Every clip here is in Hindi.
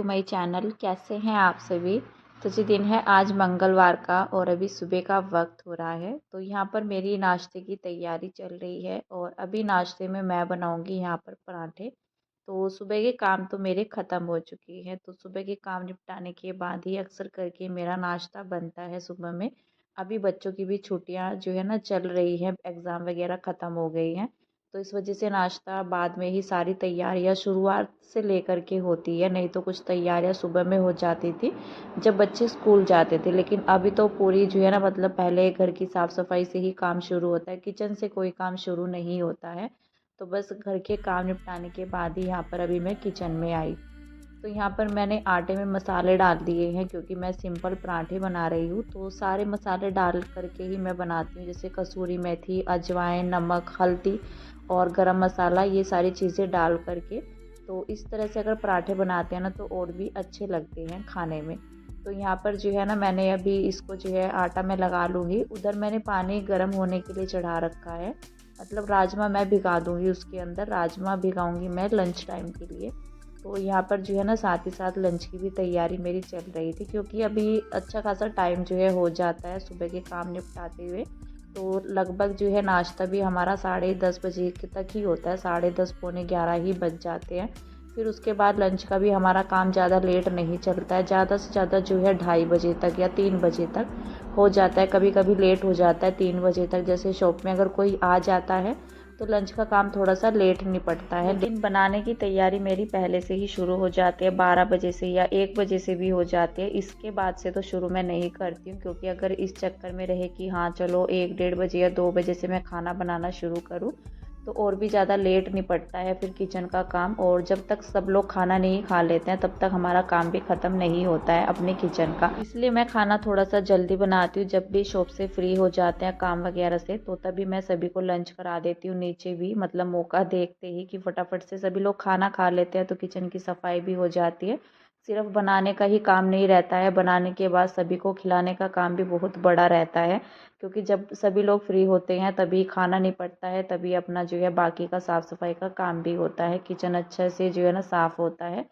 To my channel. कैसे हैं आप सभी। तो जी दिन है आज मंगलवार का और अभी सुबह का वक्त हो रहा है। तो यहाँ पर मेरी नाश्ते की तैयारी चल रही है और अभी नाश्ते में मैं बनाऊंगी यहाँ पर पराठे। तो सुबह के काम तो मेरे ख़त्म हो चुके हैं। तो सुबह के काम निपटाने के बाद ही अक्सर करके मेरा नाश्ता बनता है सुबह में। अभी बच्चों की भी छुट्टियाँ जो है ना चल रही हैं, एग्ज़ाम वगैरह ख़त्म हो गई हैं। तो इस वजह से नाश्ता बाद में ही सारी तैयारियां शुरुआत से लेकर के होती है, नहीं तो कुछ तैयारियां सुबह में हो जाती थी जब बच्चे स्कूल जाते थे। लेकिन अभी तो पूरी जो है ना मतलब पहले घर की साफ़ सफाई से ही काम शुरू होता है, किचन से कोई काम शुरू नहीं होता है। तो बस घर के काम निपटाने के बाद ही यहाँ पर अभी मैं किचन में आई। तो यहाँ पर मैंने आटे में मसाले डाल दिए हैं क्योंकि मैं सिंपल पराठे बना रही हूँ। तो सारे मसाले डाल करके ही मैं बनाती हूँ, जैसे कसूरी मेथी, अजवाइन, नमक, हल्दी और गरम मसाला, ये सारी चीज़ें डाल करके। तो इस तरह से अगर पराठे बनाते हैं ना तो और भी अच्छे लगते हैं खाने में। तो यहाँ पर जो है ना मैंने अभी इसको जो है आटा में लगा लूँगी। उधर मैंने पानी गर्म होने के लिए चढ़ा रखा है, मतलब राजमा मैं भिगा दूँगी उसके अंदर। राजमा भिगाऊँगी मैं लंच टाइम के लिए। तो यहाँ पर जो है ना साथ ही साथ लंच की भी तैयारी मेरी चल रही थी क्योंकि अभी अच्छा खासा टाइम जो है हो जाता है सुबह के काम निपटाते हुए। तो लगभग जो है नाश्ता भी हमारा 10:30 बजे तक ही होता है, 10:30 पौने 11 ही बज जाते हैं। फिर उसके बाद लंच का भी हमारा काम ज़्यादा लेट नहीं चलता है, ज़्यादा से ज़्यादा जो है 2:30 बजे तक या 3 बजे तक हो जाता है। कभी कभी लेट हो जाता है 3 बजे तक, जैसे शॉप में अगर कोई आ जाता है तो लंच का काम थोड़ा सा लेट निपटता है। लेकिन बनाने की तैयारी मेरी पहले से ही शुरू हो जाती है, 12 बजे से या 1 बजे से भी हो जाती है। इसके बाद से तो शुरू मैं नहीं करती हूँ क्योंकि अगर इस चक्कर में रहे कि हाँ चलो 1 डेढ़ बजे या 2 बजे से मैं खाना बनाना शुरू करूँ तो और भी ज़्यादा लेट निपटता है फिर किचन का काम। और जब तक सब लोग खाना नहीं खा लेते हैं तब तक हमारा काम भी ख़त्म नहीं होता है अपने किचन का। इसलिए मैं खाना थोड़ा सा जल्दी बनाती हूँ। जब भी शॉप से फ्री हो जाते हैं काम वगैरह से तो तभी मैं सभी को लंच करा देती हूँ नीचे भी, मतलब मौका देखते ही कि फटाफट से सभी लोग खाना खा लेते हैं तो किचन की सफाई भी हो जाती है। सिर्फ बनाने का ही काम नहीं रहता है, बनाने के बाद सभी को खिलाने का काम भी बहुत बड़ा रहता है क्योंकि जब सभी लोग फ्री होते हैं तभी खाना निपटता है, तभी अपना जो है बाकी का साफ़ सफाई का काम भी होता है। किचन अच्छे से जो है ना साफ़ होता है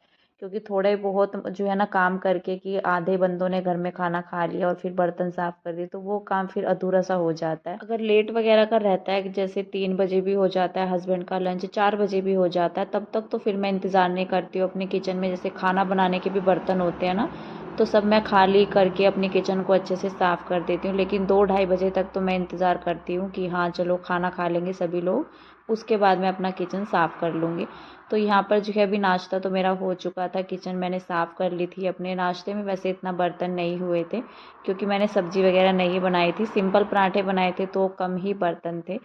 क्योंकि थोड़े बहुत जो है ना काम करके कि आधे बंदों ने घर में खाना खा लिया और फिर बर्तन साफ़ कर दिए तो वो काम फिर अधूरा सा हो जाता है। अगर लेट वगैरह का रहता है जैसे 3 बजे भी हो जाता है, हस्बैंड का लंच 4 बजे भी हो जाता है, तब तक तो फिर मैं इंतज़ार नहीं करती हूँ। अपने किचन में जैसे खाना बनाने के भी बर्तन होते हैं ना तो सब मैं खाली करके अपनी किचन को अच्छे से साफ़ कर देती हूँ। लेकिन 2-2:30 बजे तक तो मैं इंतज़ार करती हूँ कि हाँ चलो खाना खा लेंगे सभी लोग, उसके बाद मैं अपना किचन साफ़ कर लूँगी। तो यहाँ पर जो है अभी नाश्ता तो मेरा हो चुका था, किचन मैंने साफ़ कर ली थी। अपने नाश्ते में वैसे इतना बर्तन नहीं हुए थे क्योंकि मैंने सब्ज़ी वगैरह नहीं बनाई थी, सिंपल पराठे बनाए थे तो कम ही बर्तन थे।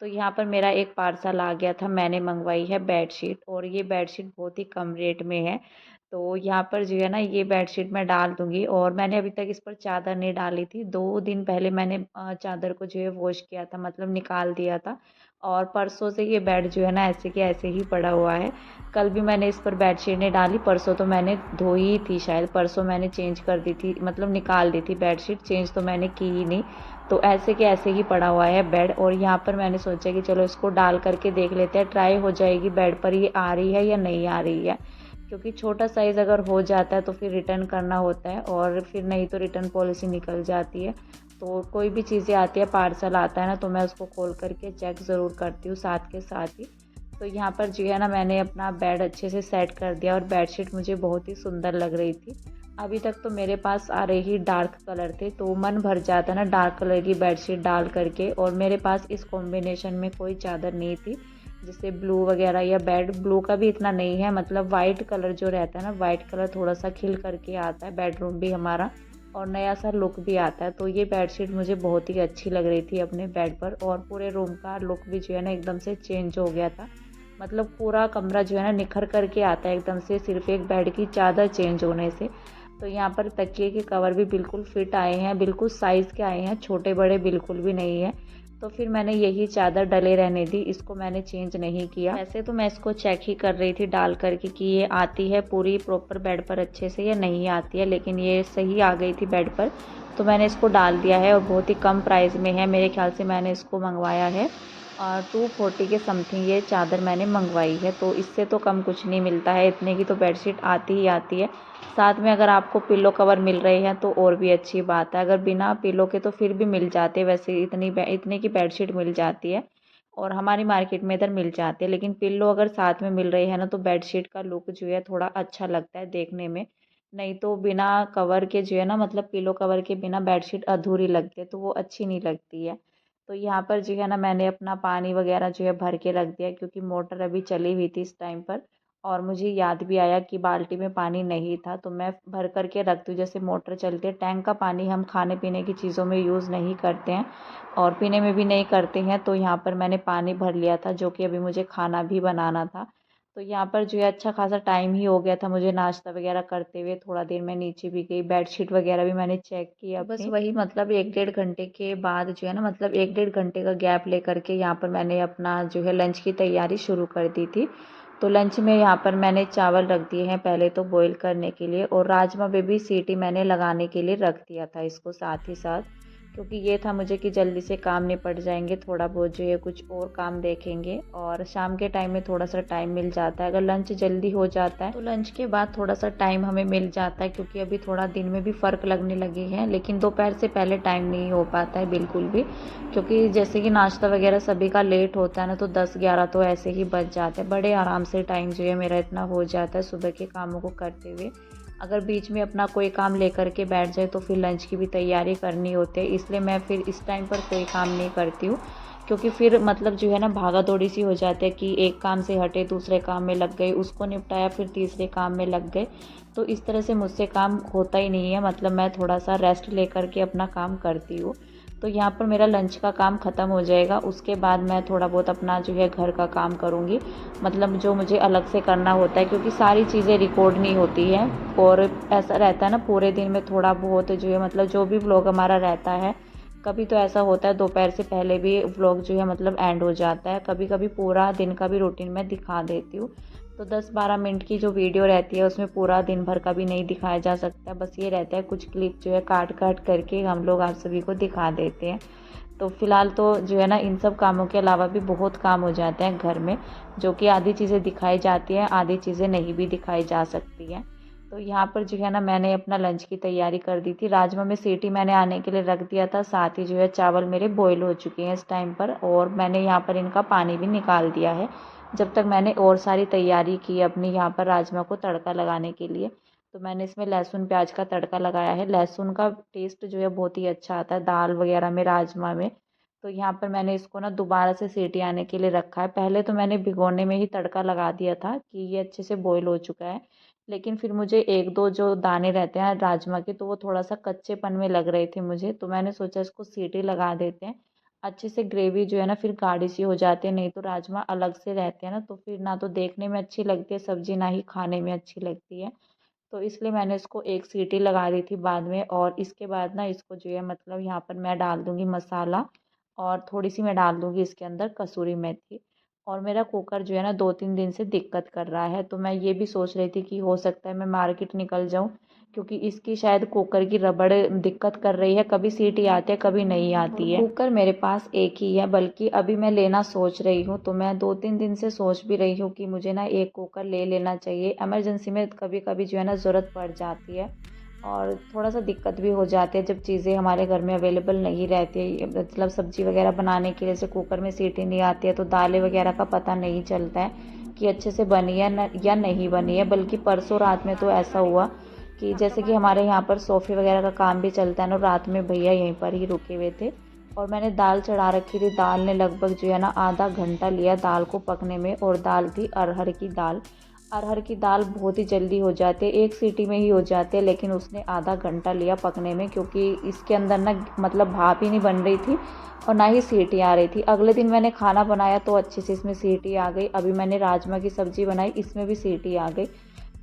तो यहाँ पर मेरा एक पार्सल आ गया था, मैंने मंगवाई है बेडशीट और ये बेडशीट बहुत ही कम रेट में है। तो यहाँ पर जो है ना ये बेडशीट मैं डाल दूँगी और मैंने अभी तक इस पर चादर नहीं डाली थी। 2 दिन पहले मैंने चादर को जो है वॉश किया था, मतलब निकाल दिया था और परसों से ये बेड जो है ना ऐसे के ऐसे ही पड़ा हुआ है। कल भी मैंने इस पर बेडशीट नहीं डाली, परसों तो मैंने धोई ही थी शायद, परसों मैंने चेंज कर दी थी, मतलब निकाल दी थी बेडशीट, चेंज तो मैंने की ही नहीं। तो ऐसे के ऐसे ही पड़ा हुआ है बेड और यहाँ पर मैंने सोचा कि चलो इसको डाल करके देख लेते हैं, ट्राई हो जाएगी बेड पर ये आ रही है या नहीं आ रही है। क्योंकि छोटा साइज़ अगर हो जाता है तो फिर रिटर्न करना होता है और फिर नहीं तो रिटर्न पॉलिसी निकल जाती है। तो कोई भी चीज़ें आती है, पार्सल आता है ना तो मैं उसको खोल करके चेक ज़रूर करती हूँ साथ के साथ ही। तो यहाँ पर जो है ना मैंने अपना बेड अच्छे से सेट कर दिया और बेडशीट मुझे बहुत ही सुंदर लग रही थी। अभी तक तो मेरे पास आ रहे ही डार्क कलर थे तो मन भर जाता ना डार्क कलर की बेडशीट डाल करके, और मेरे पास इस कॉम्बिनेशन में कोई चादर नहीं थी जैसे ब्लू वगैरह, या बेड ब्लू का भी इतना नहीं है, मतलब वाइट कलर जो रहता है ना, वाइट कलर थोड़ा सा खिल करके आता है बेडरूम भी हमारा और नया सा लुक भी आता है। तो ये बेडशीट मुझे बहुत ही अच्छी लग रही थी अपने बेड पर और पूरे रूम का लुक भी जो है ना एकदम से चेंज हो गया था। मतलब पूरा कमरा जो है ना निखर करके आता है एकदम से सिर्फ एक बेड की चादर चेंज होने से। तो यहाँ पर तकिए के कवर भी बिल्कुल फिट आए हैं, बिल्कुल साइज़ के आए हैं, छोटे बड़े बिल्कुल भी नहीं है। तो फिर मैंने यही चादर डले रहने दी, इसको मैंने चेंज नहीं किया। वैसे तो मैं इसको चेक ही कर रही थी डाल करके कि ये आती है पूरी प्रॉपर बेड पर अच्छे से या नहीं आती है, लेकिन ये सही आ गई थी बेड पर तो मैंने इसको डाल दिया है और बहुत ही कम प्राइस में है। मेरे ख्याल से मैंने इसको मंगवाया है 240 के समथिंग ये चादर मैंने मंगवाई है। तो इससे तो कम कुछ नहीं मिलता है, इतने की तो बेडशीट आती ही आती है। साथ में अगर आपको पिलो कवर मिल रहे हैं तो और भी अच्छी बात है, अगर बिना पिलो के तो फिर भी मिल जाते हैं, वैसे इतने की बेडशीट मिल जाती है और हमारी मार्केट में इधर मिल जाती है। लेकिन पिल्लो अगर साथ में मिल रही है ना तो बेडशीट का लुक जो है थोड़ा अच्छा लगता है देखने में। नहीं तो बिना कवर के जो है ना, मतलब पिलो कवर के बिना बेडशीट अधूरी लगती है, तो वो अच्छी नहीं लगती है। तो यहाँ पर जो है ना मैंने अपना पानी वगैरह जो है भर के रख दिया, क्योंकि मोटर अभी चली हुई थी इस टाइम पर। और मुझे याद भी आया कि बाल्टी में पानी नहीं था, तो मैं भर करके रखती हूँ। जैसे मोटर चलती है, टैंक का पानी हम खाने पीने की चीज़ों में यूज़ नहीं करते हैं और पीने में भी नहीं करते हैं। तो यहाँ पर मैंने पानी भर लिया था, जो कि अभी मुझे खाना भी बनाना था। तो यहाँ पर जो है अच्छा खासा टाइम ही हो गया था मुझे नाश्ता वगैरह करते हुए। थोड़ा देर मैं नीचे भी गई, बेडशीट वगैरह भी मैंने चेक की बस अपनी। वही मतलब 1 डेढ़ घंटे के बाद जो है ना, मतलब 1 डेढ़ घंटे का गैप लेकर के यहाँ पर मैंने अपना जो है लंच की तैयारी शुरू कर दी थी। तो लंच में यहाँ पर मैंने चावल रख दिए हैं पहले तो बॉईल करने के लिए, और राजमा में भी सीटी मैंने लगाने के लिए रख दिया था इसको साथ ही साथ, क्योंकि ये था मुझे कि जल्दी से काम निपट जाएंगे, थोड़ा बहुत जो है कुछ और काम देखेंगे और शाम के टाइम में थोड़ा सा टाइम मिल जाता है। अगर लंच जल्दी हो जाता है तो लंच के बाद थोड़ा सा टाइम हमें मिल जाता है, क्योंकि अभी थोड़ा दिन में भी फ़र्क लगने लगे हैं। लेकिन दोपहर से पहले टाइम नहीं हो पाता है बिल्कुल भी, क्योंकि जैसे कि नाश्ता वगैरह सभी का लेट होता है ना, तो 10-11 तो ऐसे ही बच जाते हैं। बड़े आराम से टाइम जो है मेरा इतना हो जाता है सुबह के कामों को करते हुए। अगर बीच में अपना कोई काम लेकर के बैठ जाए तो फिर लंच की भी तैयारी करनी होती है, इसलिए मैं फिर इस टाइम पर कोई काम नहीं करती हूँ। क्योंकि फिर मतलब जो है ना भागा दौड़ी सी हो जाती है कि एक काम से हटे दूसरे काम में लग गए, उसको निपटाया फिर तीसरे काम में लग गए। तो इस तरह से मुझसे काम होता ही नहीं है, मतलब मैं थोड़ा सा रेस्ट लेकर के अपना काम करती हूँ। तो यहाँ पर मेरा लंच का काम ख़त्म हो जाएगा, उसके बाद मैं थोड़ा बहुत अपना जो है घर का काम करूँगी, मतलब जो मुझे अलग से करना होता है, क्योंकि सारी चीज़ें रिकॉर्ड नहीं होती हैं। और ऐसा रहता है ना पूरे दिन में थोड़ा बहुत जो है, मतलब जो भी व्लॉग हमारा रहता है, कभी तो ऐसा होता है दोपहर से पहले भी व्लॉग जो है मतलब एंड हो जाता है, कभी कभी पूरा दिन का भी रूटीन मैं दिखा देती हूँ। तो 10-12 मिनट की जो वीडियो रहती है उसमें पूरा दिन भर का भी नहीं दिखाया जा सकता, बस ये रहता है कुछ क्लिप जो है काट काट करके हम लोग आप सभी को दिखा देते हैं। तो फ़िलहाल तो जो है ना इन सब कामों के अलावा भी बहुत काम हो जाते हैं घर में, जो कि आधी चीज़ें दिखाई जाती हैं, आधी चीज़ें नहीं भी दिखाई जा सकती हैं। तो यहाँ पर जो है ना मैंने अपना लंच की तैयारी कर दी थी, राजमा में सीटी मैंने आने के लिए रख दिया था, साथ ही जो है चावल मेरे बॉयल हो चुके हैं इस टाइम पर, और मैंने यहाँ पर इनका पानी भी निकाल दिया है। जब तक मैंने और सारी तैयारी की अपनी यहाँ पर राजमा को तड़का लगाने के लिए। तो मैंने इसमें लहसुन प्याज का तड़का लगाया है, लहसुन का टेस्ट जो है बहुत ही अच्छा आता है दाल वगैरह में, राजमा में। तो यहाँ पर मैंने इसको ना दोबारा से सीटी आने के लिए रखा है, पहले तो मैंने भिगोने में ही तड़का लगा दिया था कि ये अच्छे से बॉईल हो चुका है। लेकिन फिर मुझे एक दो जो दाने रहते हैं राजमा के, तो वो थोड़ा सा कच्चेपन में लग रहे थे मुझे, तो मैंने सोचा इसको सीटी लगा देते हैं, अच्छे से ग्रेवी जो है ना फिर गाढ़ी सी हो जाती है। नहीं तो राजमा अलग से रहते हैं ना, तो फिर ना तो देखने में अच्छी लगती है सब्जी, ना ही खाने में अच्छी लगती है। तो इसलिए मैंने इसको एक सीटी लगा दी थी बाद में, और इसके बाद ना इसको जो है मतलब यहाँ पर मैं डाल दूँगी मसाला, और थोड़ी सी मैं डाल दूँगी इसके अंदर कसूरी मेथी। और मेरा कुकर जो है ना 2-3 दिन से दिक्कत कर रहा है, तो मैं ये भी सोच रही थी कि हो सकता है मैं मार्केट निकल जाऊँ, क्योंकि इसकी शायद कुकर की रबड़ दिक्कत कर रही है, कभी सीटी आती है कभी नहीं आती है। कुकर मेरे पास एक ही है, बल्कि अभी मैं लेना सोच रही हूँ, तो मैं 2-3 दिन से सोच भी रही हूँ कि मुझे ना एक कुकर ले लेना चाहिए, इमरजेंसी में कभी कभी जो है ना ज़रूरत पड़ जाती है। और थोड़ा सा दिक्कत भी हो जाती है जब चीज़ें हमारे घर में अवेलेबल नहीं रहती है, मतलब सब्ज़ी वगैरह बनाने के लिए से कुकर में सीटी नहीं आती है, तो दालें वगैरह का पता नहीं चलता है कि अच्छे से बनी है या नहीं बनी है। बल्कि परसों रात में तो ऐसा हुआ कि जैसे कि हमारे यहाँ पर सोफ़े वगैरह का काम भी चलता है ना, रात में भैया यहीं पर ही रुके हुए थे, और मैंने दाल चढ़ा रखी थी। दाल ने लगभग जो है ना आधा घंटा लिया दाल को पकने में, और दाल थी अरहर की दाल। अरहर की दाल बहुत ही जल्दी हो जाती है, एक सीटी में ही हो जाती है, लेकिन उसने आधा घंटा लिया पकने में, क्योंकि इसके अंदर ना मतलब भाप ही नहीं बन रही थी और ना ही सीटी आ रही थी। अगले दिन मैंने खाना बनाया तो अच्छे से इसमें सीटी आ गई, अभी मैंने राजमा की सब्ज़ी बनाई इसमें भी सीटी आ गई।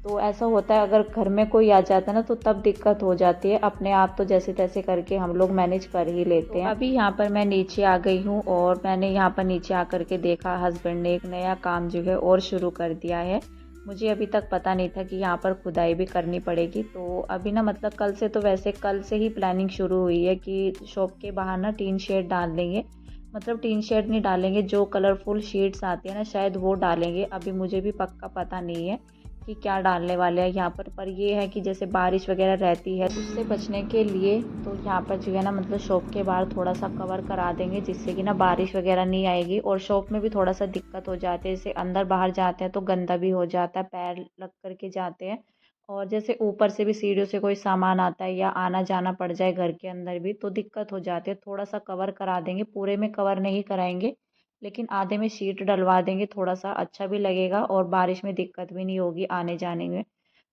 तो ऐसा होता है अगर घर में कोई आ जाता है ना, तो तब दिक्कत हो जाती है। अपने आप तो जैसे तैसे करके हम लोग मैनेज कर ही लेते हैं। अभी यहाँ पर मैं नीचे आ गई हूँ, और मैंने यहाँ पर नीचे आकर के देखा हस्बैंड ने एक नया काम जो है और शुरू कर दिया है। मुझे अभी तक पता नहीं था कि यहाँ पर खुदाई भी करनी पड़ेगी। तो अभी ना मतलब कल से ही प्लानिंग शुरू हुई है कि शॉप के बाहर ना टीन शेड डाल देंगे, मतलब टीन शेड नहीं डालेंगे, जो कलरफुल शीट्स आती है ना शायद वो डालेंगे। अभी मुझे भी पक्का पता नहीं है कि क्या डालने वाले हैं यहाँ पर ये है कि जैसे बारिश वगैरह रहती है उससे बचने के लिए तो यहाँ पर जो है ना मतलब शॉप के बाहर थोड़ा सा कवर करा देंगे, जिससे कि ना बारिश वगैरह नहीं आएगी। और शॉप में भी थोड़ा सा दिक्कत हो जाती है, जैसे अंदर बाहर जाते हैं तो गंदा भी हो जाता है, पैर लग करके जाते हैं। और जैसे ऊपर से भी सीढ़ियों से कोई सामान आता है या आना जाना पड़ जाए घर के अंदर भी तो दिक्कत हो जाती है। थोड़ा सा कवर करा देंगे, पूरे में कवर नहीं कराएंगे लेकिन आधे में शीट डलवा देंगे, थोड़ा सा अच्छा भी लगेगा और बारिश में दिक्कत भी नहीं होगी आने जाने में।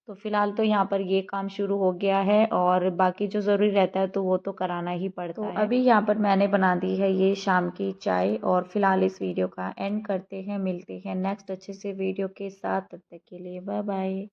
तो फिलहाल तो यहाँ पर ये काम शुरू हो गया है और बाकी जो ज़रूरी रहता है तो वो तो कराना ही पड़ता है। तो अभी यहाँ पर मैंने बना दी है ये शाम की चाय और फिलहाल इस वीडियो का एंड करते हैं, मिलते हैं नेक्स्ट अच्छे से वीडियो के साथ, तब तक के लिए बाय बाय।